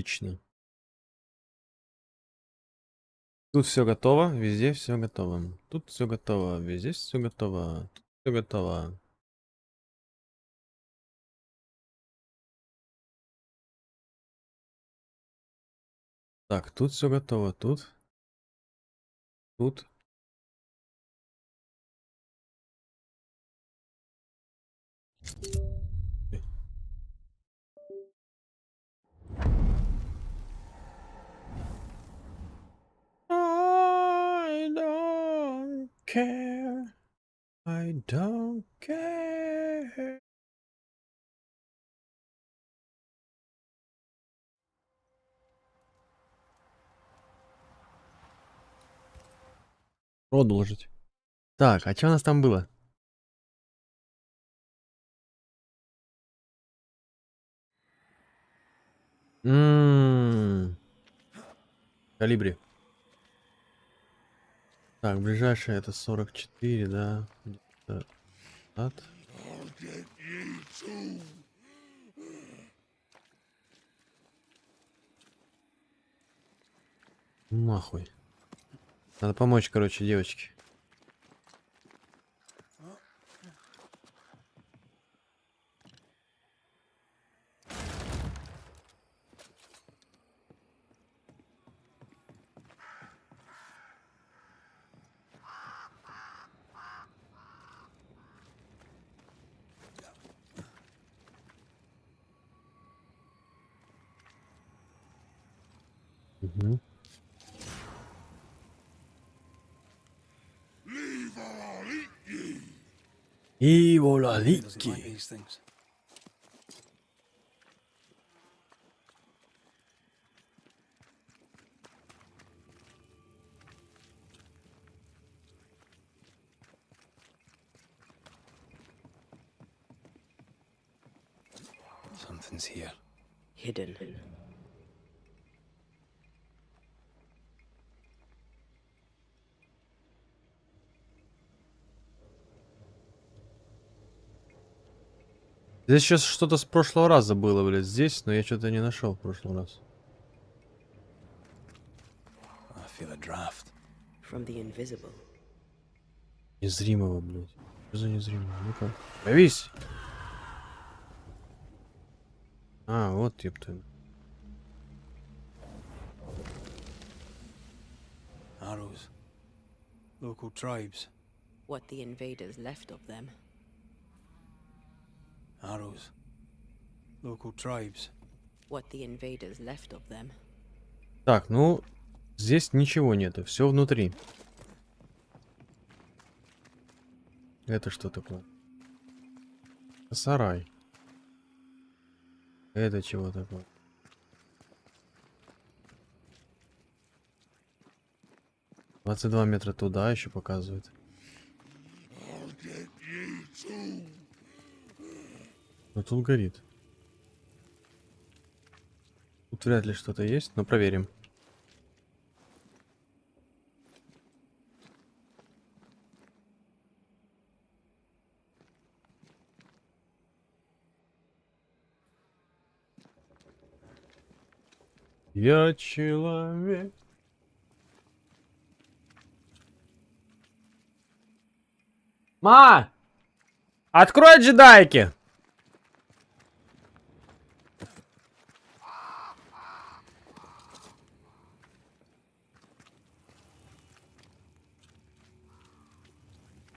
Отлично. Тут все готово, везде все готово. Тут все готово, везде все готово. Тут все готово. Так, тут все готово, тут. Тут. I don't care. I don't care. Продолжить. Так, а что у нас там было? Калибри. Так, ближайшее это 44, да. Где-то от. Нахуй. Надо помочь, короче, девочке. Угу. И волалики. Something's here. Hidden. Здесь сейчас что-то с прошлого раза было, блядь, здесь, но я что-то не нашел в прошлый раз. I feel a draft. From the invisible. Незримого, блядь. Что за незримого? Ну-ка. Появись! А, вот ёпта. Arrows. Local tribes. What the invaders left of them. Arrows. Local tribes. What the invaders left of them. Так, ну, здесь ничего нету, все внутри. Это что такое? Сарай. Это чего такое? $22 метра туда еще показывает. Но тут горит. Тут вряд ли что-то есть, но проверим. Я человек. Ма! Открой джедайки!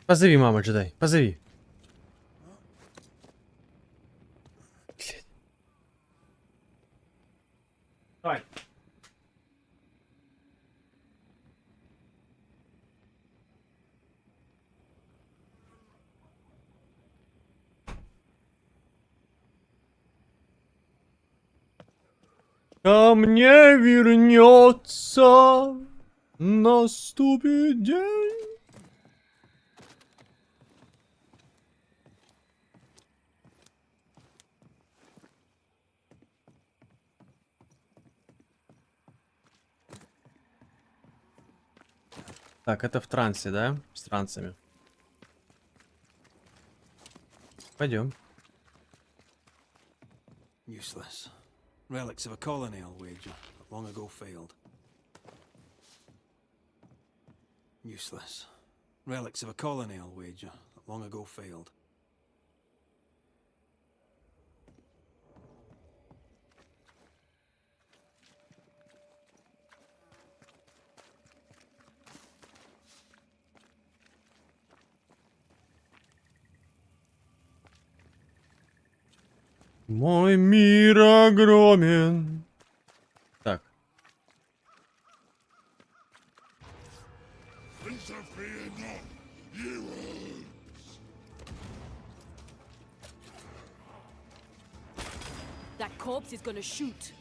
Позови, мама, джедай, позови. Блядь. Давай. Ко мне вернется, наступит день. Так, это в трансе, да? С трансами. Пойдем. Useless. Relics of a colony, I'll wager, that long ago failed. Useless. Relics of a colony, I'll wager, that long ago failed. Мой мир огромен. Так. That corpse is gonna shoot.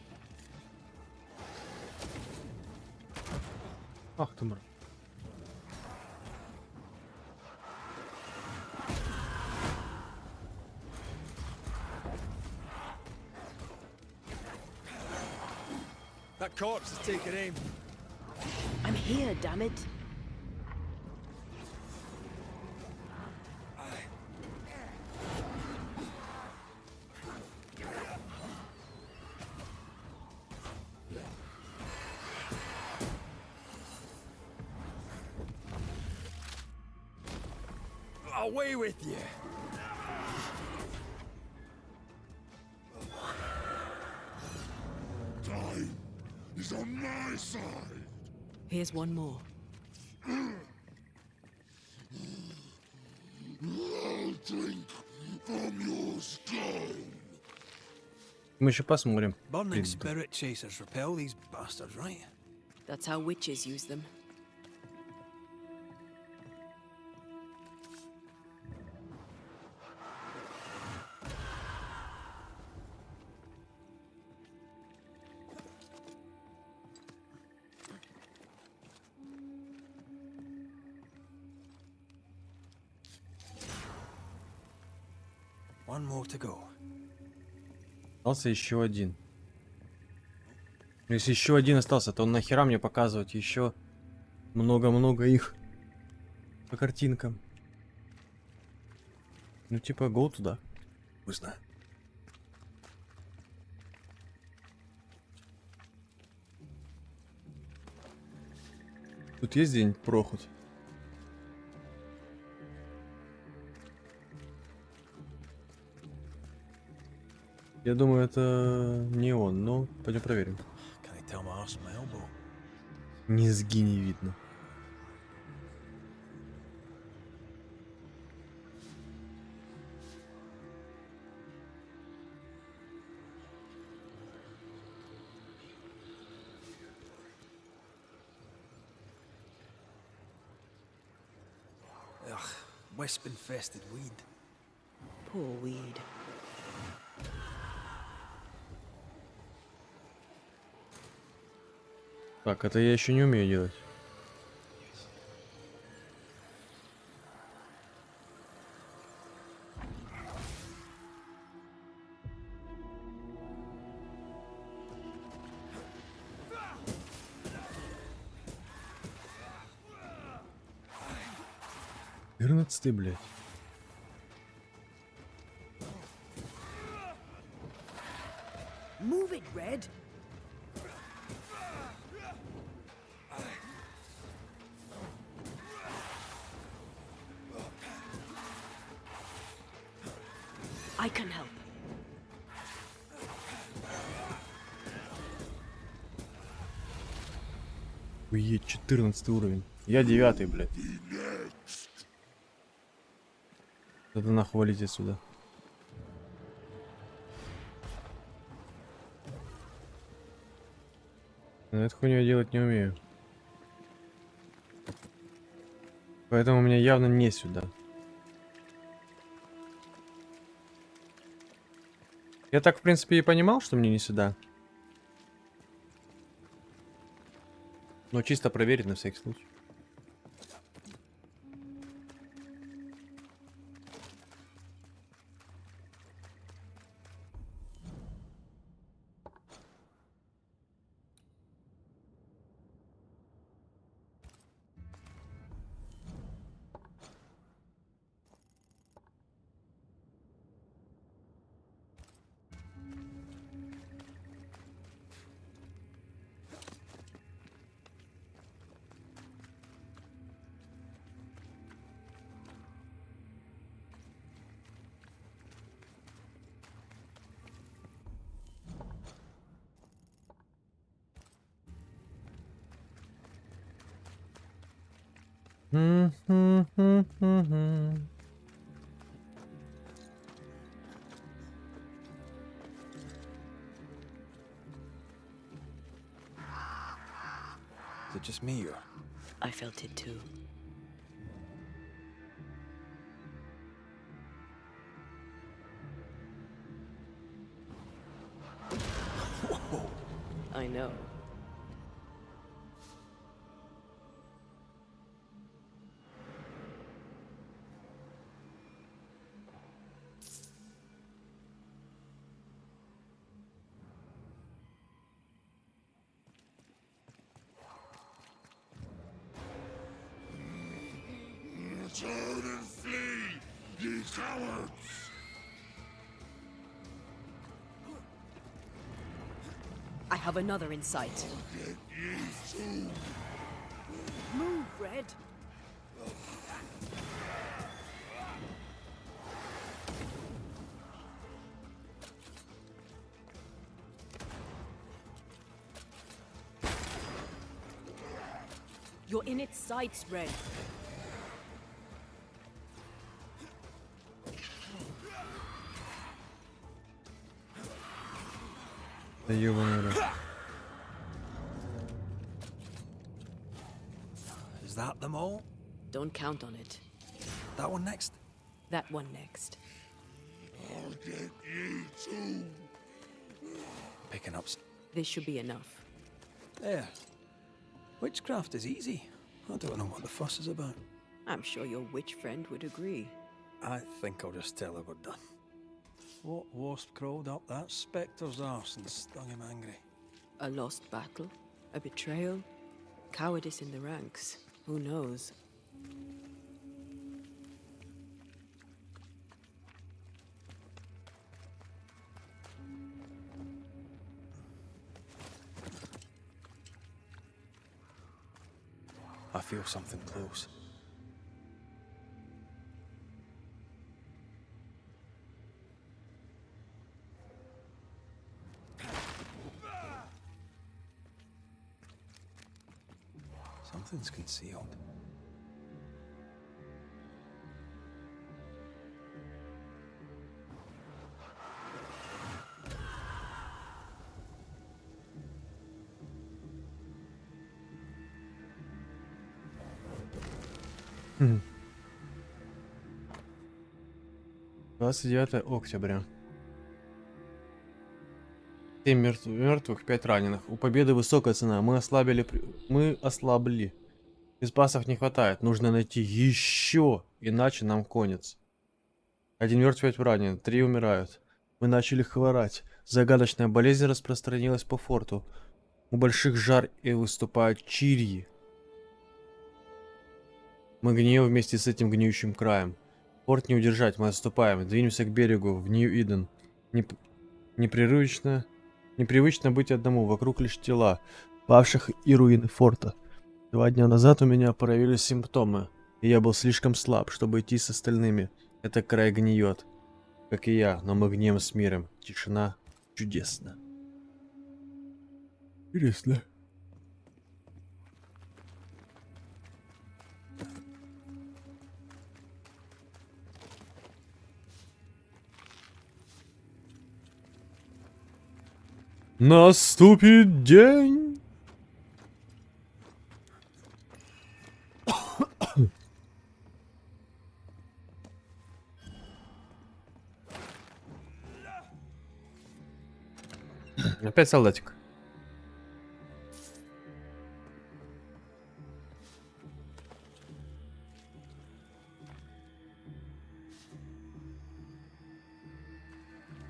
Ах ты мразь. That corpse is taking aim. I'm here, damn it. Away with you! Time is on my side. Here's one more. I'll drink from your stone. Мы еще посмотрим. Burning spirit chasers repel these bastards, right? That's how witches use them. One more to go. Остался еще один. Если еще один остался, то нахера мне показывать еще много-много их по картинкам. Ну типа go туда. Вкусно. Тут есть где-нибудь проход? Я думаю, это не он, но пойдем проверим. Can I tell my arse from my elbow? Низги не видно. Ugh, wisp-infested weed. Poor weed. Так, это я еще не умею делать. Ты, блядь. Move it, Red. I can help. Уедь, 14 уровень. Я 9, блядь. Надо нахуй валить отсюда. Но эту хуйню я делать не умею. Поэтому у меня явно не сюда. Я так, в принципе, и понимал, что мне не сюда. Но чисто проверить на всякий случай. Is it just me or? I felt it too. I know. Turn and flee, ye cowards! I have another in sight. Get ye too! Move, Red. You're in its sights, Red. Да ёбаный рот. Is that them all? Don't count on it. That one next? That one next. I'll get ye too! Picking up. This should be enough. There. Witchcraft is easy. I don't know what the fuss is about. I'm sure your witch friend would agree. I think I'll just tell her we're done. What wasp crawled up that spectre's arse and stung him angry? A lost battle? A betrayal? Cowardice in the ranks? Who knows? I feel something close. Something's concealed. Мгм. 29 октября. 7 мертвых, 5 раненых. У победы высокая цена. Мы ослабли. Припасов не хватает. Нужно найти еще, иначе нам конец. 1 мертв, 5 ранен. 3 умирают. Мы начали хворать. Загадочная болезнь распространилась по форту. У больших жар и выступают чирьи. Мы гнием вместе с этим гниющим краем. Форт не удержать, мы отступаем. Двинемся к берегу, в Нью-Иден. Непривычно быть одному, вокруг лишь тела, павших и руины форта. 2 дня назад у меня проявились симптомы, и я был слишком слаб, чтобы идти с остальными. Этот край гниет, как и я, но мы гнием с миром. Тишина чудесна. Интересно. Наступит день. Опять солдатик.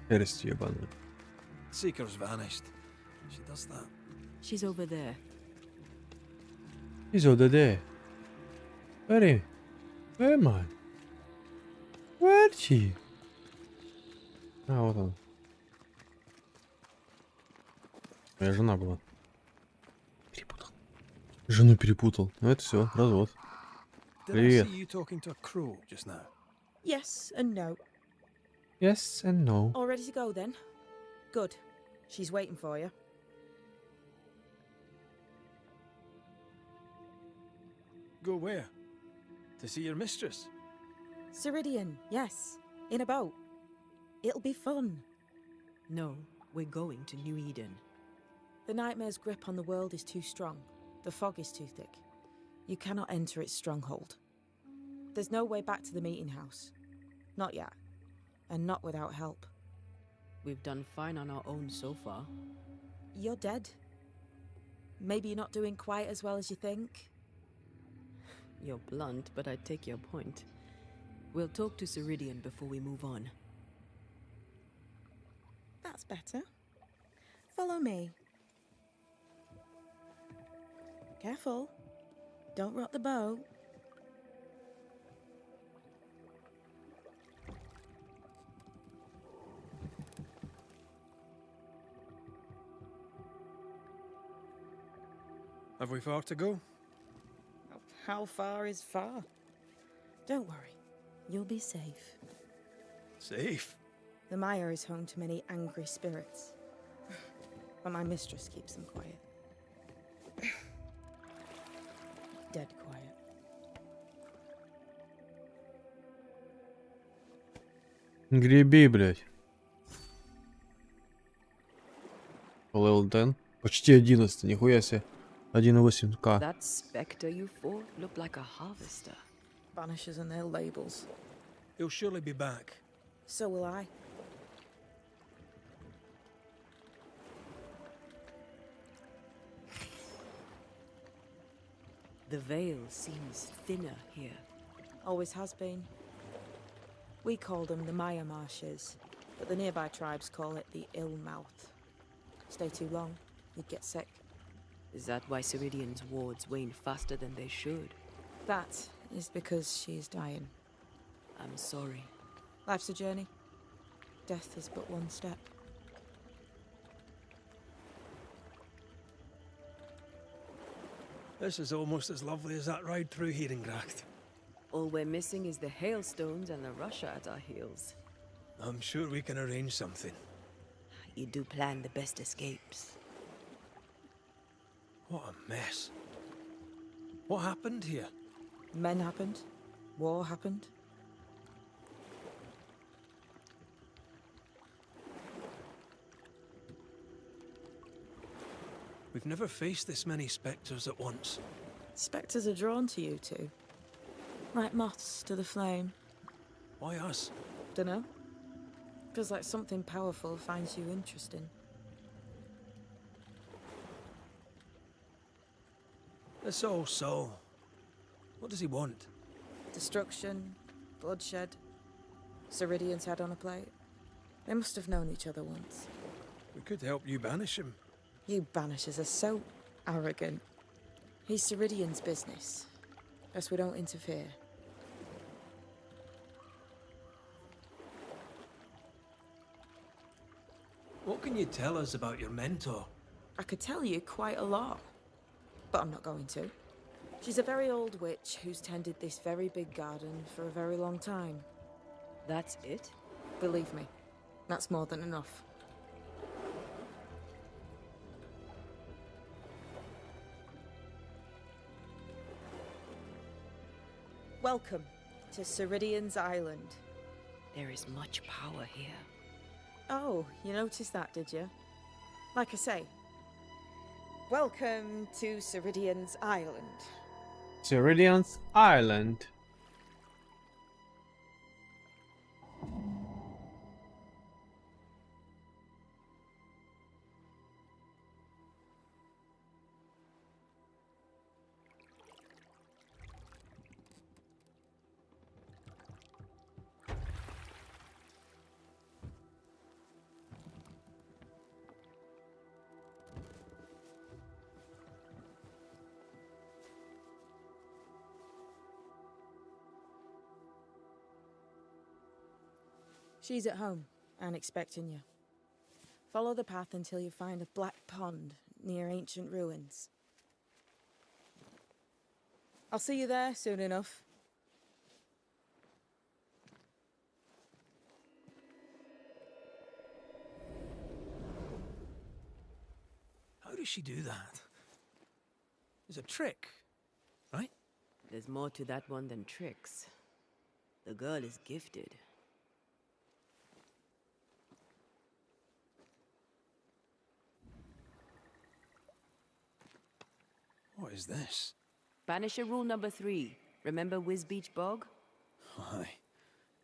Шерсть ебаная. Seeker's vanished. She does that. She's over there. He's over there. Where am I? Where is she? А, вот он. Моя жена была. Перепутал. Жену перепутал. Ну это все, развод. Did I Привет. see you talking to a crow just now? Yes and no. Yes and no. All ready to go then? Good. She's waiting for you. Go where? To see your mistress? Ceridian, yes. In a boat. It'll be fun. No, we're going to New Eden. The nightmare's grip on the world is too strong. The fog is too thick. You cannot enter its stronghold. There's no way back to the meeting house. Not yet. And not without help. We've done fine on our own so far. You're dead. Maybe you're not doing quite as well as you think. You're blunt, but I take your point. We'll talk to Ceridian before we move on. That's better. Follow me. Careful. Don't rock the boat. Have we far to go? How far is far? Don't worry. You'll be safe. Safe? The mire is home to many angry spirits. But my mistress keeps them quiet. Dead quiet. Греби, блядь. Level 10. Почти 11, нихуя себе. 1.8к. That spectre you fought looked like a harvester. Banishers and their labels. He'll surely be back. So will I. The veil seems thinner here. Always has been. We call them the Maya Marshes, but the nearby tribes call it the Ill Mouth. Stay too long, you'd get sick. Is that why Ceridian's wards wane faster than they should? That is because she is dying. I'm sorry. Life's a journey. Death is but one step. This is almost as lovely as that ride through Herengracht. All we're missing is the hailstones and the Russia at our heels. I'm sure we can arrange something. You do plan the best escapes. What a mess. What happened here? Men happened. War happened. We've never faced this many spectres at once. Spectres are drawn to you two. Like moths to the flame. Why us? Dunno. Feels like something powerful finds you interesting. This old soul. What does he want? Destruction, bloodshed. Ceridian's head on a plate. They must have known each other once. We could help you banish him. You banishers are so arrogant. He's Ceridian's business. Best we don't interfere. What can you tell us about your mentor? I could tell you quite a lot, but I'm not going to. She's a very old witch who's tended this very big garden for a very long time. That's it? Believe me, that's more than enough. Welcome to Ceridian's Island. There is much power here. Oh, you noticed that, did you? Like I say, welcome to Ceridian's Island. Ceridian's Island. She's at home and expecting you. Follow the path until you find a black pond near ancient ruins. I'll see you there soon enough. How does she do that? It's a trick, right? There's more to that one than tricks. The girl is gifted. What is this? Banisher rule number 3. Remember Whiz Beach Bog? Aye.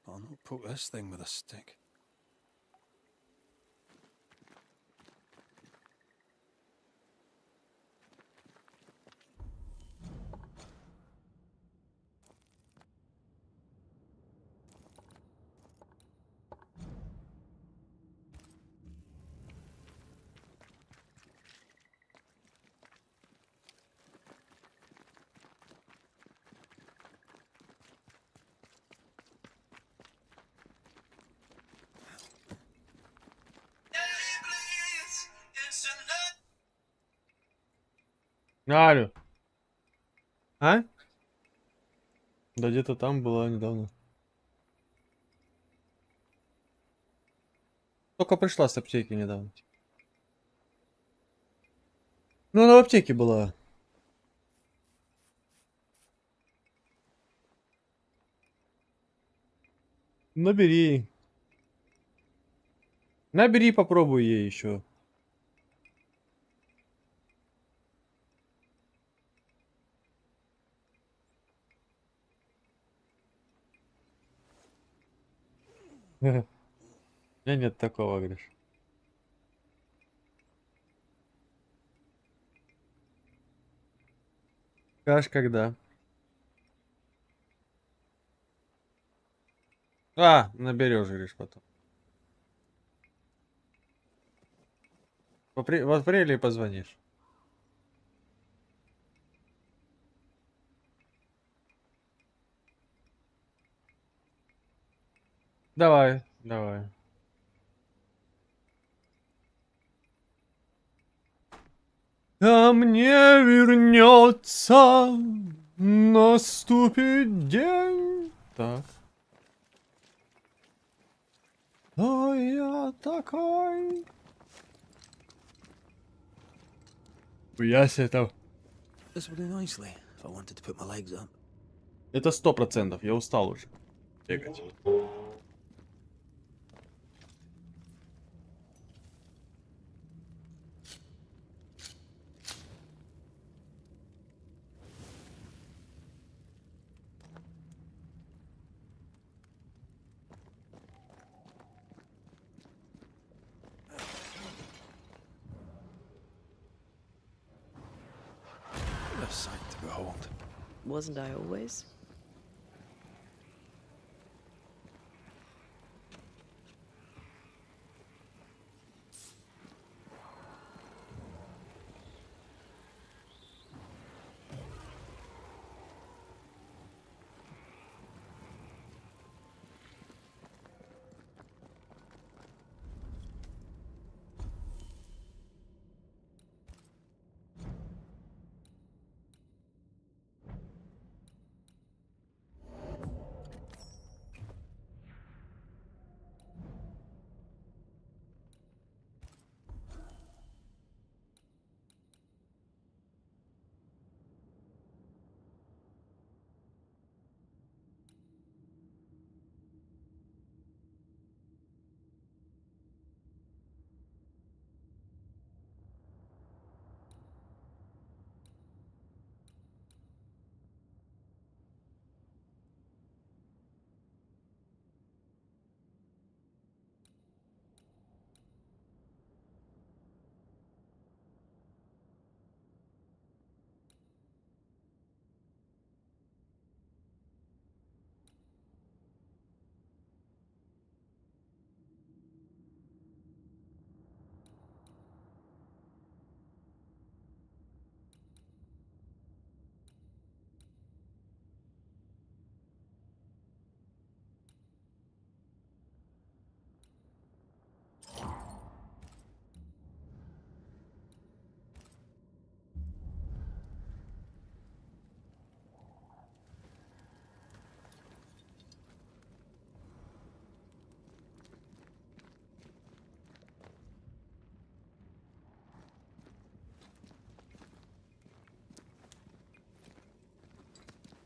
I'll not poke this thing with a stick. Алло. А? Да где-то там была недавно. Только пришла с аптеки недавно. Ну, она в аптеке была. Набери. Набери, попробуй ей еще. У меня нет такого, говоришь. Скажешь, когда? Наберешь, говоришь, потом. В апреле позвонишь. Давай, давай. Ко мне вернется, наступит день. Так. А я такой. Хуясь это. This would do nicely if I wanted to put my legs up. Это 100%. Я устал уже бегать. What a sight to behold. Wasn't I always?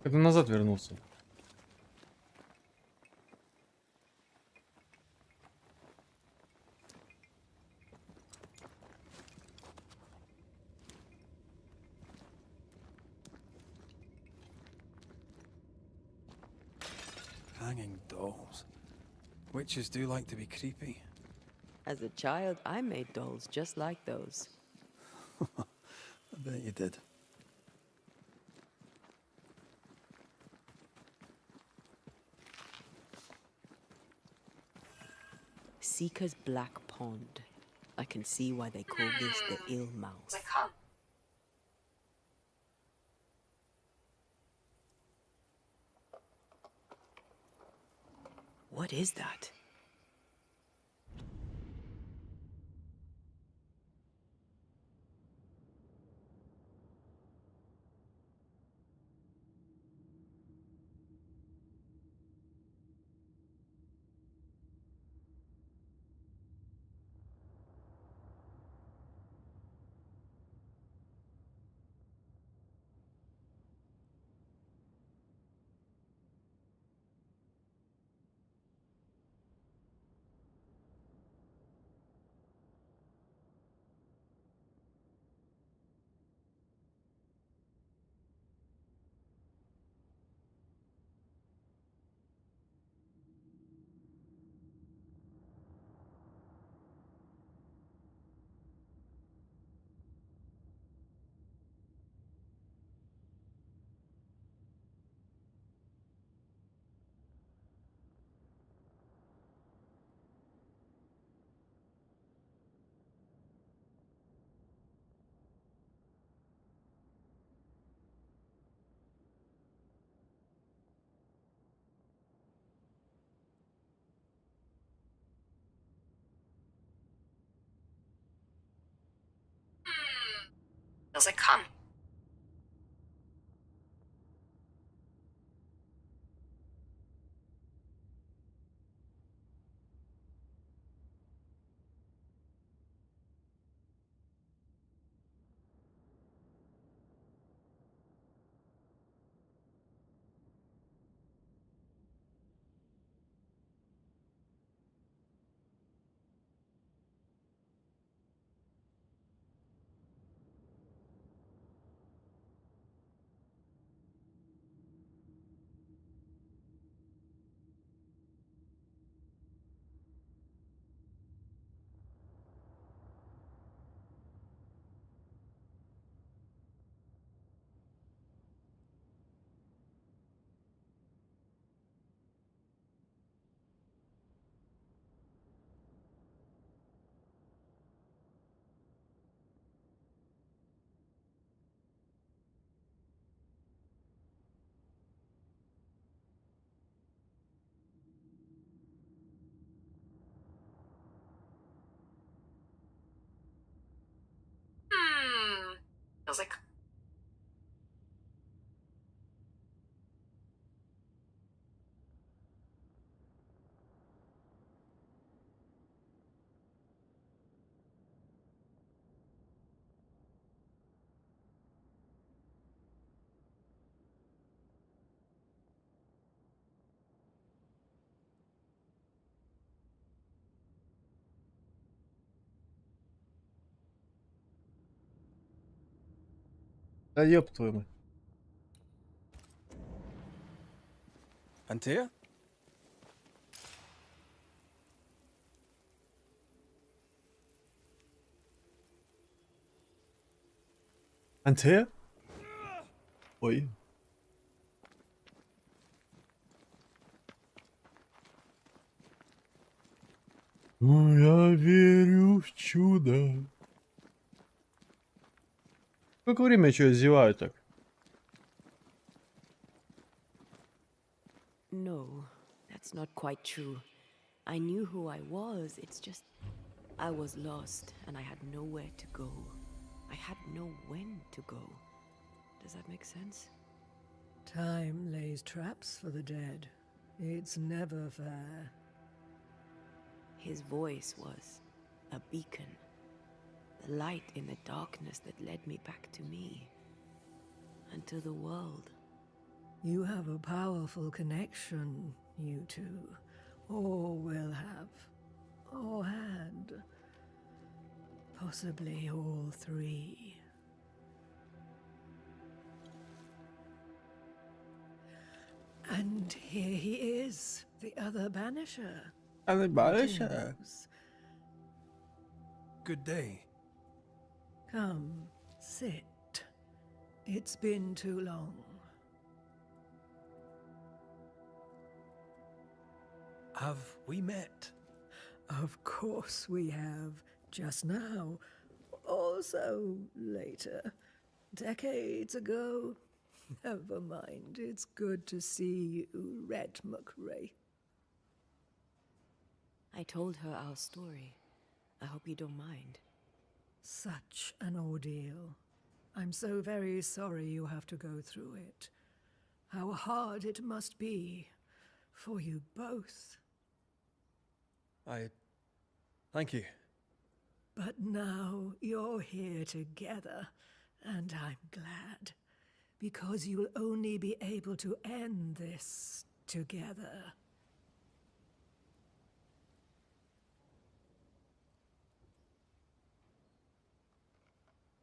Это назад вернулся. Hanging dolls. Witches do like to be creepy. As a child, I made dolls just like those. I bet you did. Seeker's Black Pond. I can see why they call this the Ill Mouth. What is that? Feels like cum. Feels like. Да ёб твою мать. Antea? Антея? Ой. Ну, я верю в чудо. Сколько времени что зеваю так? No, that's not quite true. I knew who I was, it's just I was lost and I had nowhere to go. I had no when to go. Does that make sense? Time lays traps for the dead. It's never fair. His voice was a beacon, the light in the darkness that led me back to me and to the world. You have a powerful connection, you two. Or will have. Or had. Possibly all three. And here he is, the other banisher. Але Greetings. Good day. Come, sit. It's been too long. Have we met? Of course we have. Just now. Also later. Decades ago. Never mind. It's good to see you, Red McRae. I told her our story. I hope you don't mind. Such an ordeal. I'm so very sorry you have to go through it. How hard it must be for you both. Thank you. But now you're here together, and I'm glad. Because you'll only be able to end this together.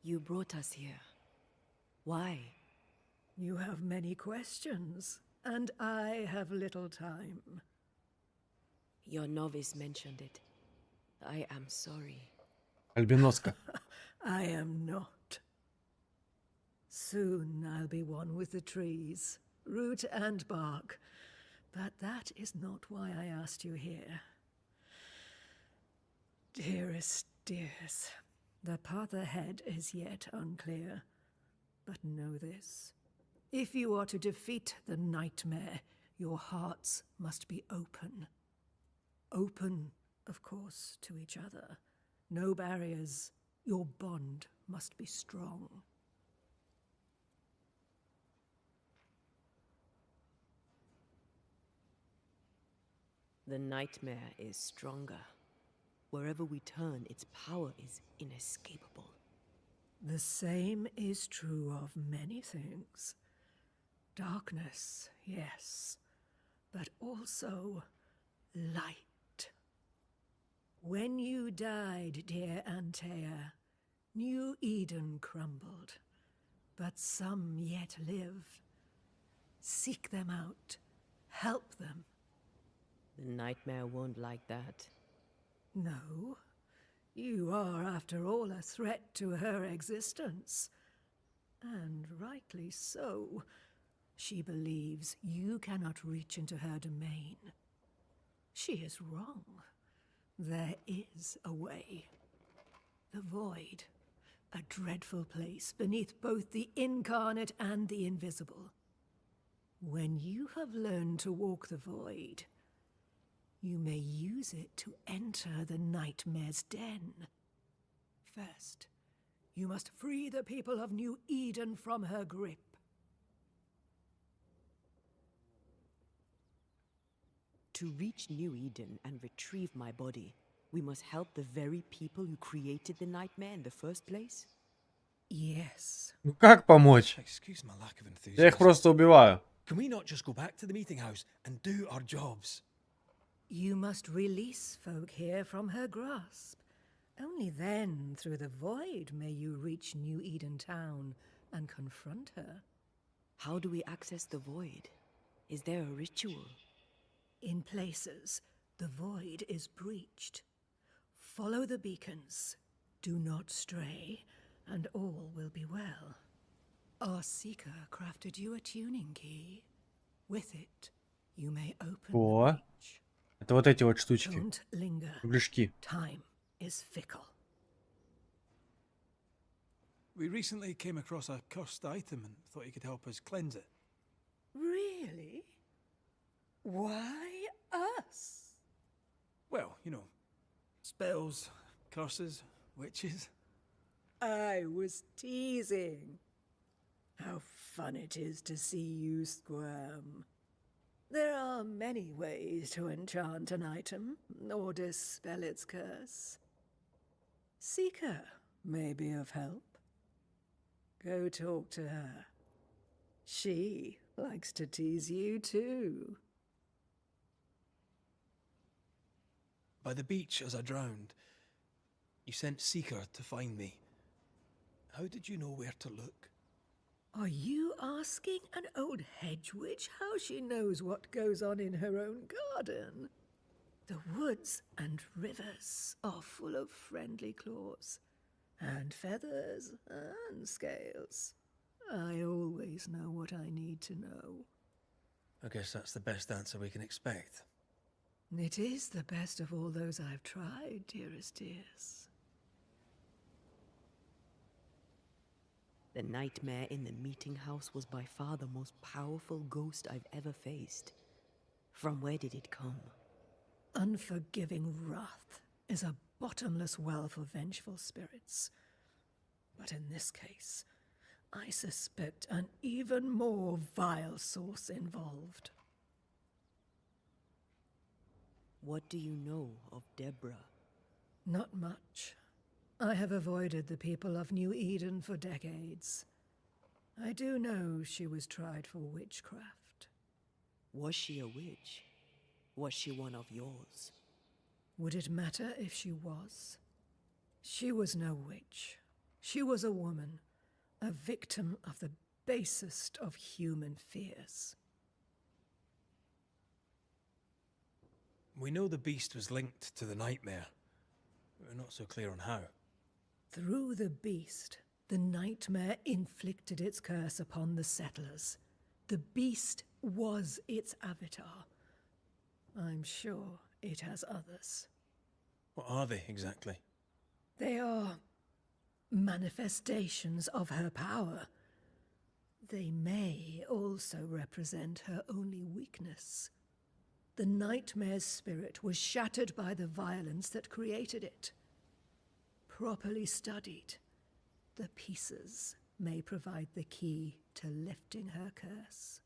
You brought us here. Why? You have many questions, and I have little time. Your novice mentioned it. I am sorry. Альбиноска. I am not. Soon I'll be one with the trees, root and bark. But that is not why I asked you here. Dearest dears, the path ahead is yet unclear. But know this. If you are to defeat the nightmare, your hearts must be open. Open, of course, to each other. No barriers. Your bond must be strong. The nightmare is stronger. Wherever we turn, its power is inescapable. The same is true of many things. Darkness, yes, but also light. When you died, dear Antea, New Eden crumbled, but some yet live. Seek them out, help them. The nightmare won't like that. No, you are, after all, a threat to her existence. And rightly so. She believes you cannot reach into her domain. She is wrong. There is a way. The void, a dreadful place beneath both the incarnate and the invisible. When you have learned to walk the void, you may use it to enter the nightmare's den. First, you must free the people of New Eden from her grip. To reach New Eden and retrieve my body, we must help the very people who created the nightmare in the first place? Yes. Ну как помочь? Excuse my lack of Я их enthusiasm. просто убиваю. Can we not just go back to the meeting house and do our jobs? You must release folk here from her grasp. Only then, through the void, may you reach New Eden Town and confront her. How do we access the void? Is there a ritual? In places, the void is breached. Follow the beacons. Do not stray, and all will be well. Our seeker crafted you a tuning key. With it, you may open О. the breach. Это вот эти вот штучки. Don't linger. Кругляшки. Time is fickle. We recently came across a cursed item and thought you could help us cleanse it. Really? Why us? Well, you know, spells, curses, witches. I was teasing. How fun it is to see you squirm. There are many ways to enchant an item or dispel its curse. Seeker may be of help. Go talk to her. She Likes to tease you too. By the beach as I drowned, you sent Seeker to find me. How did you know where to look? Are you asking an old hedge witch how she knows what goes on in her own garden? The woods and rivers are full of friendly claws, and feathers and scales. I always know what I need to know. I guess that's the best answer we can expect. It is the best of all those I've tried, dearest dears. The nightmare in the meeting house was by far the most powerful ghost I've ever faced. From where did it come? Unforgiving wrath is a bottomless well for vengeful spirits. But in this case, I suspect an even more vile source involved. What do you know of Deborah? Not much. I have avoided the people of New Eden for decades. I do know she was tried for witchcraft. Was she a witch? Was she one of yours? Would it matter if she was? She was no witch. She was a woman, a victim of the basest of human fears. We know the beast was linked to the nightmare. We're not so clear on how. Through the beast, the nightmare inflicted its curse upon the settlers. The beast was its avatar. I'm sure it has others. What are they exactly? They are manifestations of her power. They may also represent her only weakness. The nightmare's spirit was shattered by the violence that created it. Properly studied, the pieces may provide the key to lifting her curse.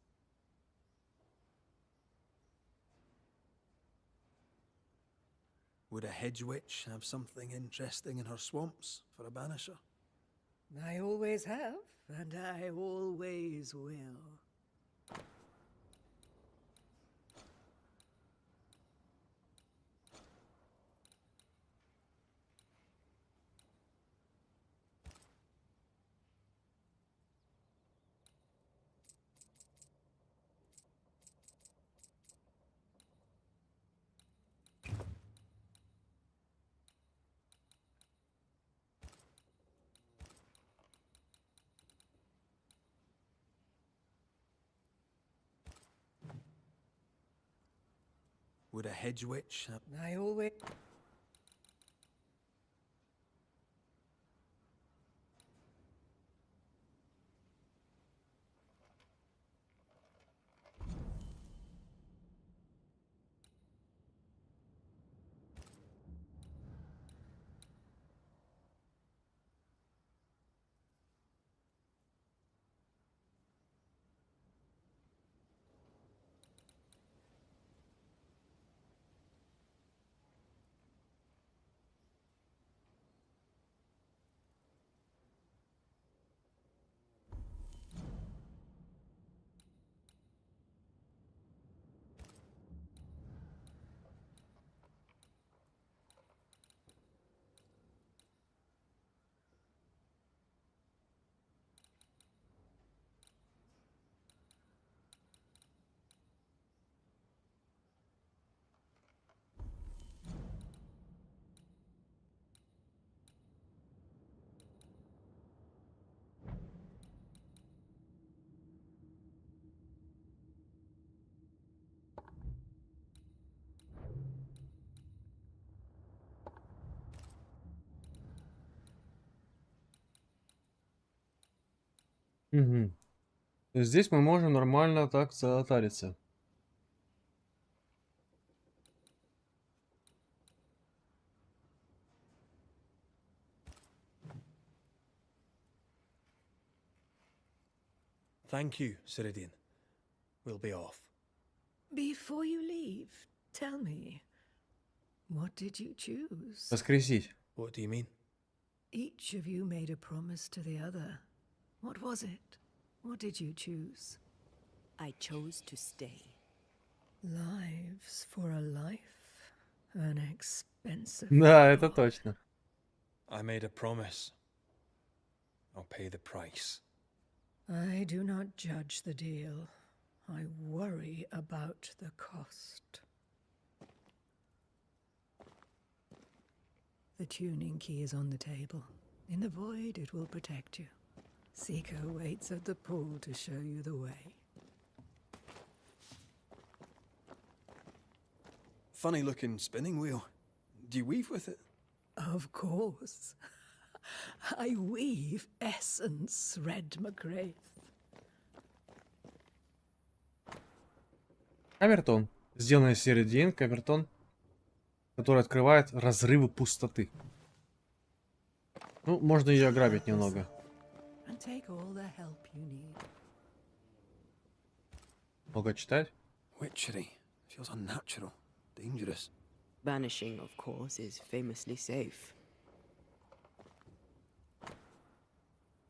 Would a hedge witch have something interesting in her swamps for a banisher? I always have, and I always will. Would a hedge witch have... I always... Угу. То есть здесь мы можем нормально так затариться. Thank you, Ceridian. We'll be off. Before you leave, tell me, what did you choose? Воскресить. What do you mean? Each of you made a promise to the other. What was it? What did you choose? I chose to stay. Lives for a life, an expensive. Да, это gamble. точно. I made a promise. I'll pay the price. I do not judge the deal. I worry about the cost. The tuning key is on the table. In the void, it will protect you. Seeker waits at the pool to show you the way. Funny looking spinning wheel. Do you weave with it? Of course. I weave essence, Red McGrath. Камертон. Сделанный из серии DN камертон, который открывает разрывы пустоты. Ну, можно ее ограбить немного. And take all the help you need. Много читать. Witchery. Feels unnatural. Dangerous. Banishing, of course, is famously safe.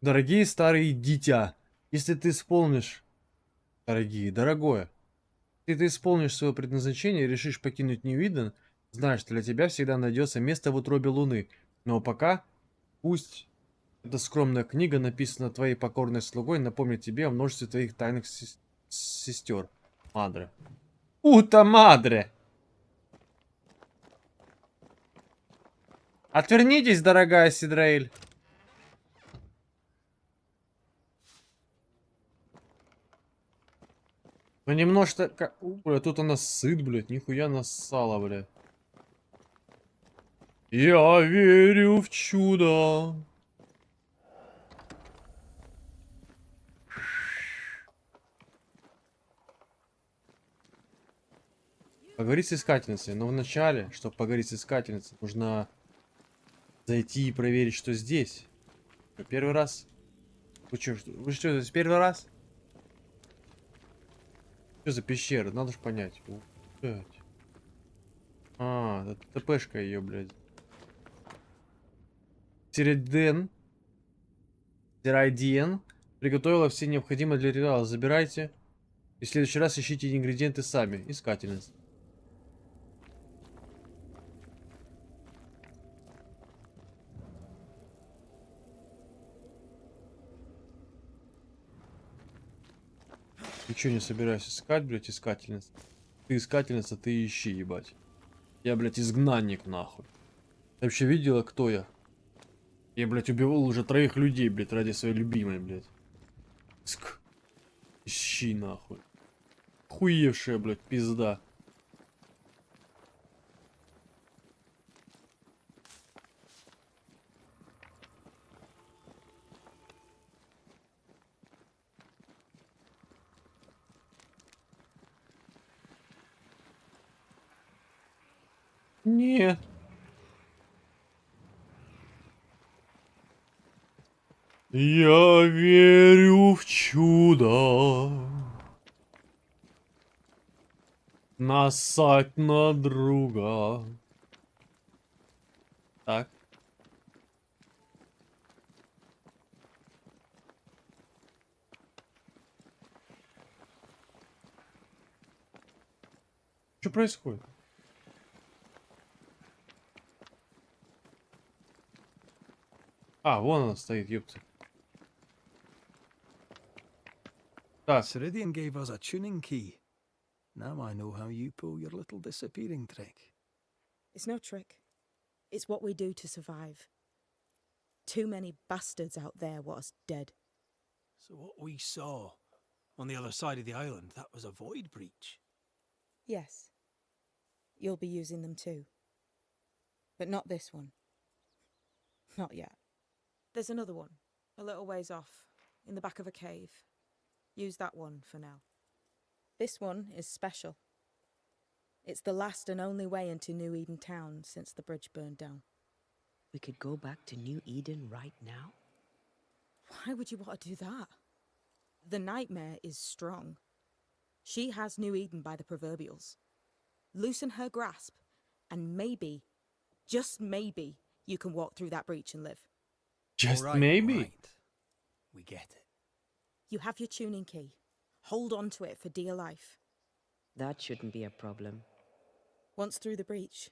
Дорогие старые дитя, если ты исполнишь... Дорогие, дорогое. Если ты исполнишь свое предназначение и решишь покинуть Нью-Иден, знаешь, что для тебя всегда найдется место в утробе Луны. Но пока, пусть эта скромная книга, написана твоей покорной слугой, напомнит тебе о множестве твоих тайных сестер. Мадре. Ута мадре! Отвернитесь, дорогая Сидраэль. Ну немножко... Бля, тут она сыт, блядь. Нихуя нассала, блядь. Я верю в чудо. Поговорить с искательницей. Но вначале, чтобы поговорить с искательницей, нужно зайти и проверить, что здесь. Первый раз. Вы что, здесь первый раз? Что за пещера? Надо же понять. О, блядь. А, это ТПшка ее, блядь. Сириден. Сирайдиен приготовила все необходимое для ритуала. Забирайте. И в следующий раз ищите ингредиенты сами. Искательница. Ничего не собираюсь искать, блядь, искательница. Ты искательница, ты ищи, ебать. Я, блядь, изгнанник, нахуй. Ты вообще видела, кто я? Я, блядь, убивал уже 3 людей, блядь, ради своей любимой, блядь. Ищи, нахуй. Хуевшая, блядь, пизда. Нет. Я верю в чудо. Насать на друга. Так. Что происходит? А, вон она стоит, ёпта. Так, Ceridian gave us a tuning key. Now I know how you pull your little disappearing trick. It's no trick. It's what we do to survive. Too many bastards out there want us dead. So what we saw on the other side of the island, that was a void breach. Yes. You'll be using them too. But not this one. Not yet. There's another one, a little ways off, in the back of a cave. Use that one for now. This one is special. It's the last and only way into New Eden town since the bridge burned down. We could go back to New Eden right now? Why would you want to do that? The nightmare is strong. She has New Eden by the proverbials. Loosen her grasp, and maybe, just maybe, you can walk through that breach and live. just All right, maybe. all right. We get it. You have your tuning key. Hold on to it for dear life. That shouldn't be a problem. Once through the breach,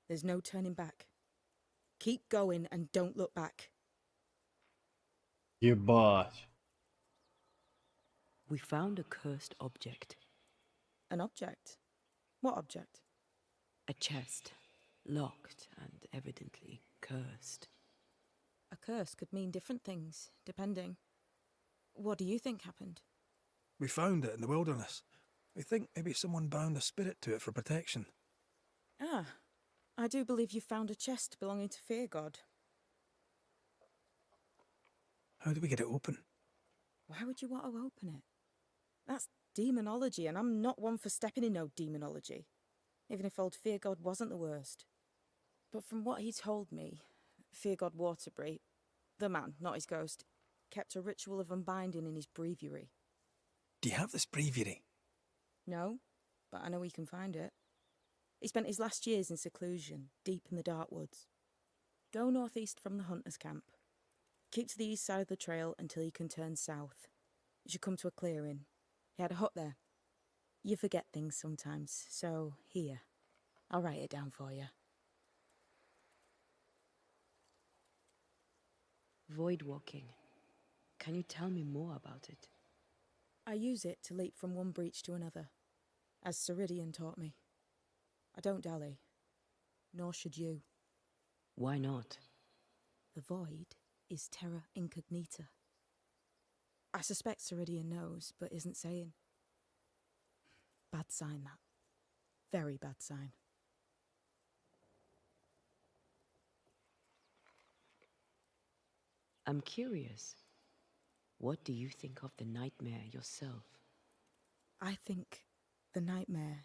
there's no turning back. Keep going and don't look back. Ебать. We found a cursed object. An object? What object? A chest. Locked and evidently cursed. A curse could mean different things, depending. What do you think happened? We found it in the wilderness. We think maybe someone bound a spirit to it for protection. Ah, I do believe you found a chest belonging to Fear God. How do we get it open? Why would you want to open it? That's demonology, and I'm not one for stepping in no demonology, even if old Fear God wasn't the worst. But from what he told me, Fear God Waterbury, the man, not his ghost, kept a ritual of unbinding in his breviary. Do you have this breviary? No, but I know he can find it. He spent his last years in seclusion, deep in the dark woods. Go northeast from the hunter's camp. Keep to the east side of the trail until you can turn south. You should come to a clearing. He had a hut there. You forget things sometimes, so here. I'll write it down for you. Void walking. Can you tell me more about it? I use it to leap from one breach to another, as Ceridian taught me. I don't dally, nor should you. Why not? The void is terra incognita. I suspect Ceridian knows, but isn't saying. Bad sign, that. Very bad sign. I'm curious. What do you think of the nightmare yourself? I think the nightmare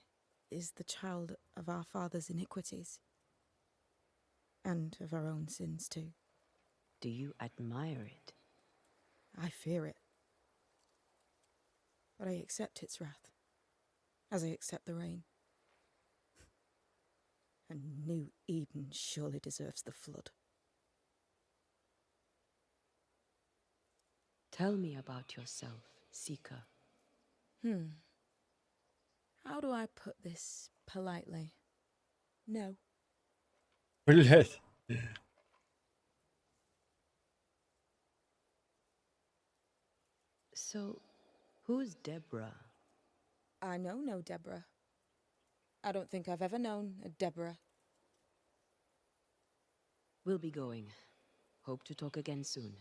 is the child of our father's iniquities. And of our own sins, too. Do you admire it? I fear it. But I accept its wrath, as I accept the rain. And New Eden surely deserves the flood. Tell me about yourself, Seeker. How do I put this politely? No. Блять. So, who's Deborah? I know no Deborah. I don't think I've ever known a Deborah. We'll be going. Hope to talk again soon.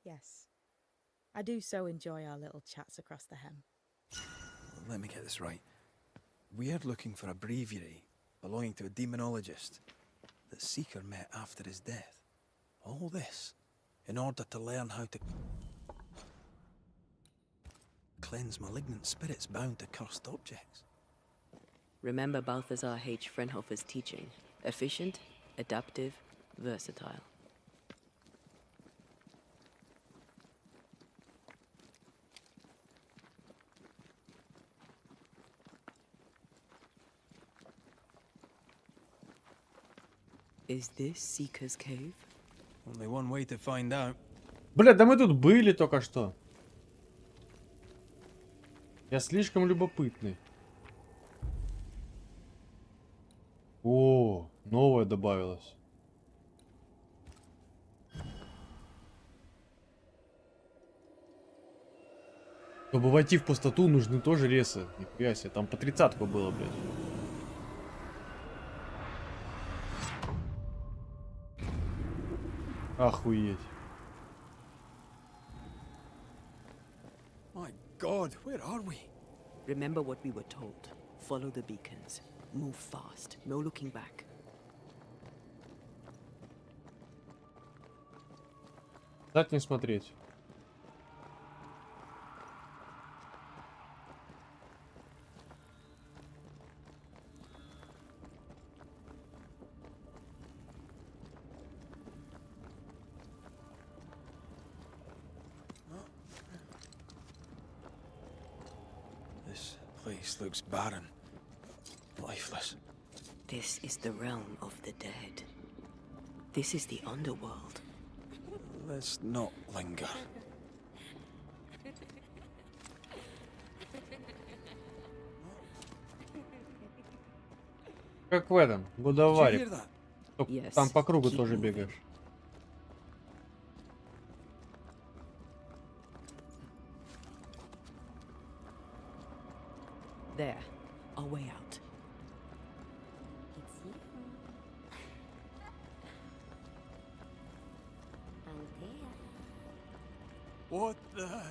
Yes. I do so enjoy our little chats across the hem. Let me get this right. We're looking for a breviary belonging to a demonologist that Seeker met after his death. All this in order to learn how to cleanse malignant spirits bound to cursed objects. Remember Balthazar H. Frenhofer's teaching. Efficient, adaptive, versatile. Is this Seeker's Cave? Only one way to find out. Бля, да мы тут были только что. Я слишком любопытный. О, новое добавилось. Чтобы войти в пустоту, нужны тоже ресы. Нихуя себе, там по 30-ку было, блядь. Охуеть. My God, where are we? Remember what we were told. Follow the beacons. Move fast. No looking back. Дать не смотреть. This place looks barren, lifeless. This is the realm of the dead. This is the underworld. Let's not linger. Как в этом, Did you hear Годоваре. that? Только Yes. там по кругу Keep тоже moving. бегаешь. There, our way out. It's you. Antea. What the?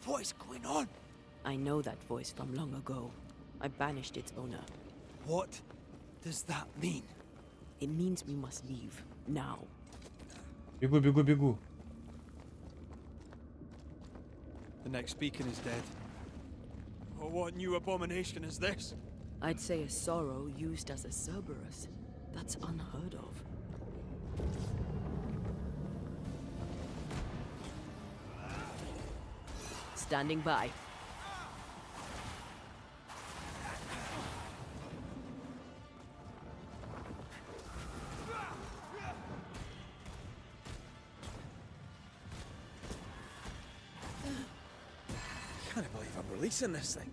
What is going on? I know that voice from long ago. I banished its owner. What does that mean? It means we must leave, now. Бегу, бегу, бегу. The next beacon is dead. Oh, what new abomination is this? I'd say a sorrow used as a Cerberus. That's unheard of. Standing by. Can't believe I'm releasing this thing.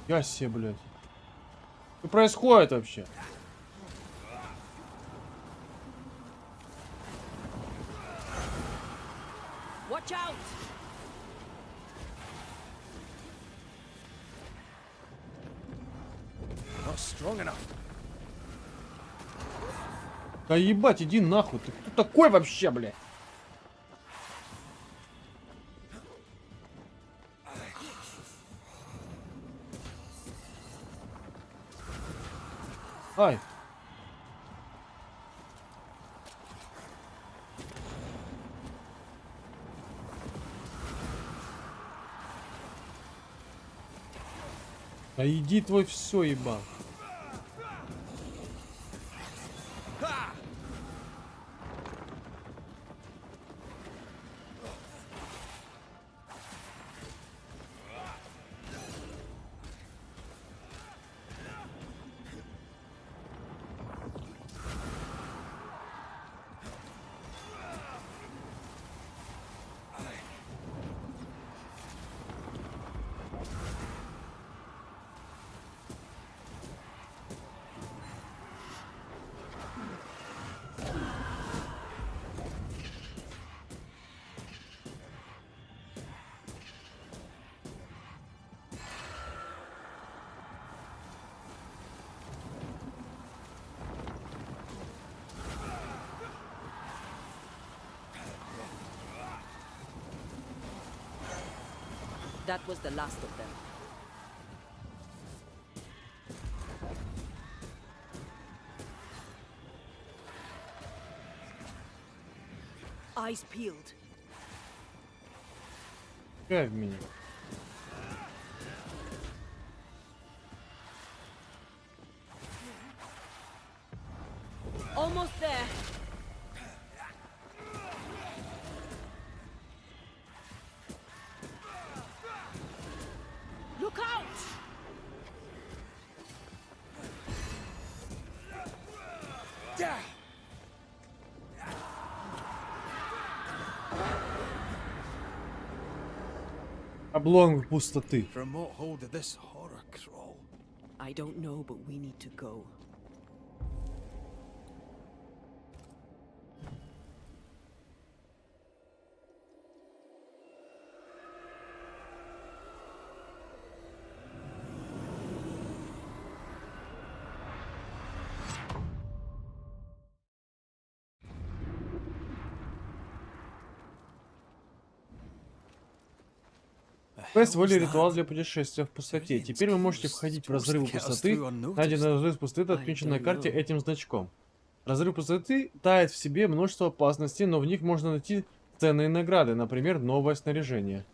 Я себе, блядь. Что происходит вообще? Watch out! Not strong enough. Да ебать, иди нахуй. Ты кто такой вообще, блядь? Ай. Да иди твой все, ебан. That was the last of them. Eyes peeled. Пускай в меня. Almost there. Look out! Облом пустоты. From what hold of this horror crawl? I don't know, but we need to go. Квест воли ритуал для путешествия в пустоте. Теперь вы можете входить в разрывы пустоты. Найденный разрыв пустоты отмечен на карте этим значком. Разрыв пустоты тает в себе множество опасностей, но в них можно найти ценные награды, например, новое снаряжение.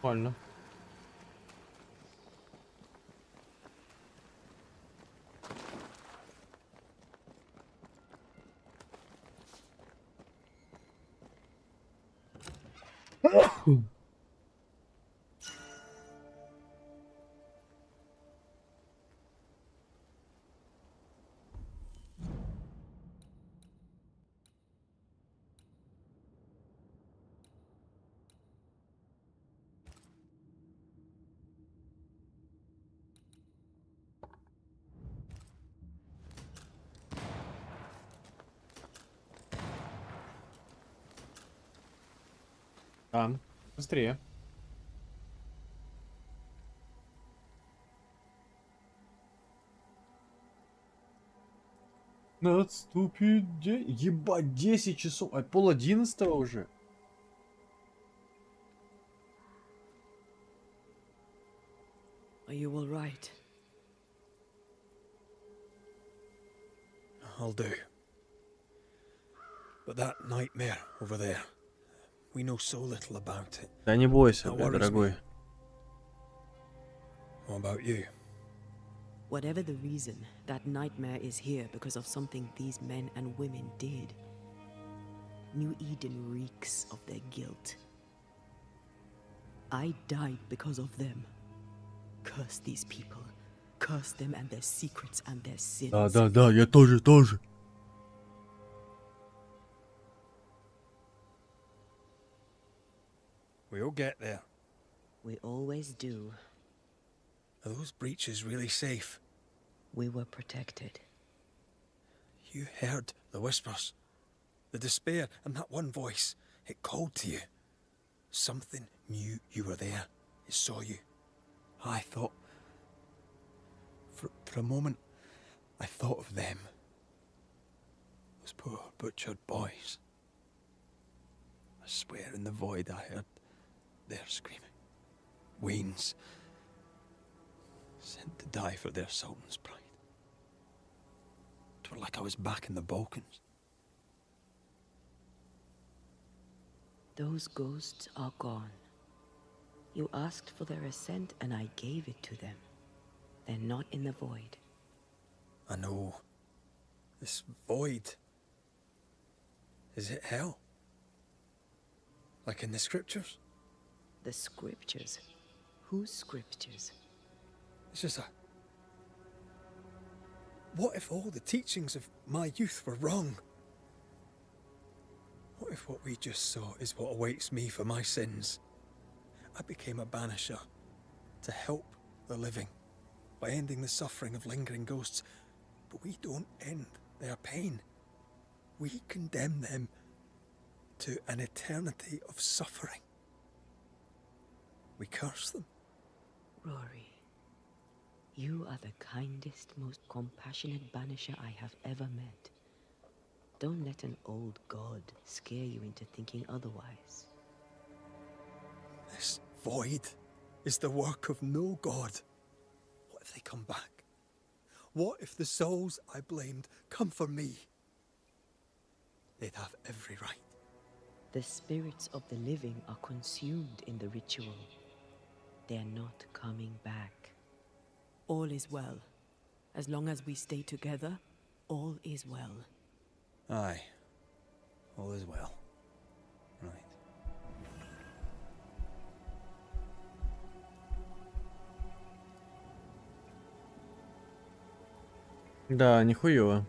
Нормально. Там. Быстрее. Наступит день. Ебать, 10 часов. А 10:30 уже. Are you all right? I'll do. But that nightmare over there, we know so little about it. Да не бойся, That бля, worries me. дорогой. What about you? Whatever the reason, that nightmare is here because of something these men and women did. New Eden reeks of their guilt. I died because of them. Curse these people. Curse them and their secrets and their sins. Да, я тоже. We'll get there. We always do. Are those breaches really safe? We were protected. You heard the whispers, the despair, and that one voice. It called to you. Something knew you were there. It saw you. I thought... For a moment, I thought of them. Those poor butchered boys. I swear in the void I heard their screaming. Wains. Sent to die for their sultan's pride. It was like I was back in the Balkans. Those ghosts are gone. You asked for their assent and I gave it to them. They're not in the void. I know. This void. Is it hell? Like in the scriptures? The scriptures? Whose scriptures? It's just a... What if all the teachings of my youth were wrong? What if what we just saw is what awaits me for my sins? I became a banisher to help the living by ending the suffering of lingering ghosts. But we don't end their pain. We condemn them to an eternity of suffering. We curse them. Rory, you are the kindest, most compassionate banisher I have ever met. Don't let an old god scare you into thinking otherwise. This void is the work of no god. What if they come back? What if the souls I blamed come for me? They'd have every right. The spirits of the living are consumed in the ritual. They're not coming back. All is well. As long as we stay together, all is well. Aye. All is well. Right. Да, нихуево.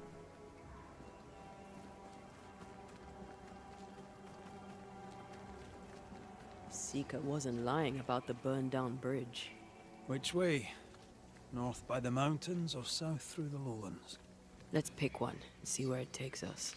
Seeker wasn't lying about the burned down bridge. Which way? North by the mountains or south through the lowlands? Let's pick one and see where it takes us.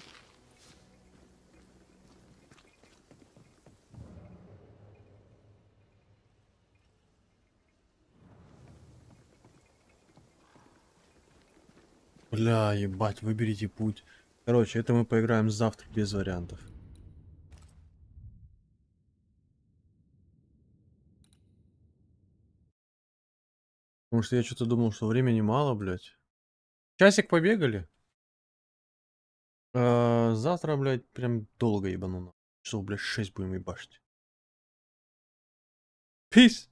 Бля, ебать, выберите путь. Короче, это мы поиграем завтра без вариантов. Потому что я что-то думал, что времени мало, блядь. Часик побегали. Завтра, блядь, прям долго ебану. Часов, блядь, 6 будем ебашить. Peace!